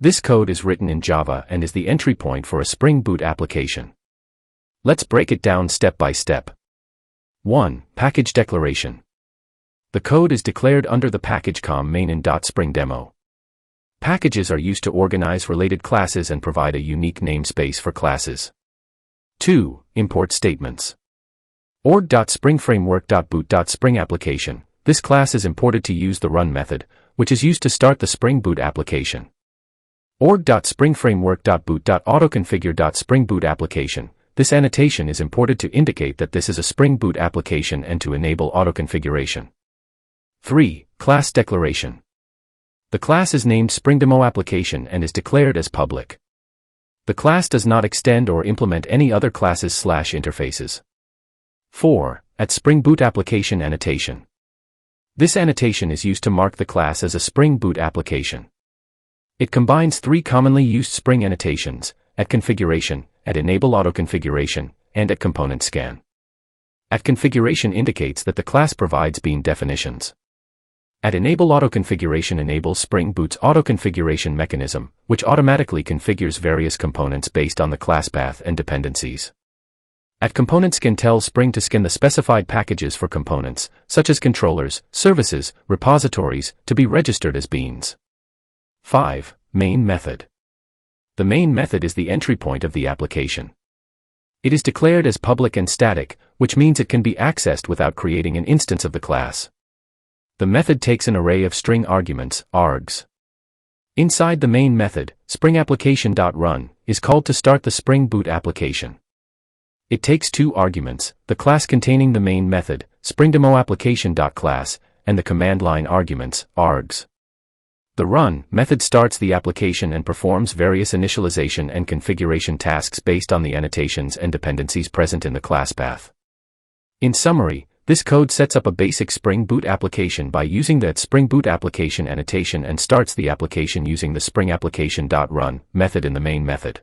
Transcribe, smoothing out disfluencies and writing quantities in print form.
This code is written in Java and is the entry point for a Spring Boot application. Let's break it down step by step. 1. Package declaration. The code is declared under the package com manin.springdemo. Packages are used to organize related classes and provide a unique namespace for classes. 2. Import statements. org.springframework.boot.springapplication. This class is imported to use the run method, which is used to start the Spring Boot application. org.springframework.autoconfigure.springboot application. This annotation is imported to indicate that this is a Spring Boot application and to enable autoconfiguration. 3. Class declaration. The class is named SpringDemo application and is declared as public. The class does not extend or implement any other classes/interfaces. 4. At Spring Boot application annotation. This annotation is used to mark the class as a Spring Boot application. It combines three commonly used Spring annotations: at configuration, at enable autoconfiguration, and at component scan. At configuration indicates that the class provides bean definitions. At enable autoconfiguration enables Spring Boot's autoconfiguration mechanism, which automatically configures various components based on the class path and dependencies. At component scan tells Spring to scan the specified packages for components, such as controllers, services, repositories, to be registered as beans. 5. Main method. The main method is the entry point of the application. It is declared as public and static, which means it can be accessed without creating an instance of the class. The method takes an array of string arguments, args. Inside the main method, SpringApplication.run is called to start the Spring Boot application. It takes two arguments, the class containing the main method, SpringDemoApplication.class, and the command line arguments, args. The run method starts the application and performs various initialization and configuration tasks based on the annotations and dependencies present in the class path. In summary, this code sets up a basic Spring Boot application by using the Spring Boot application annotation and starts the application using the SpringApplication.run method in the main method.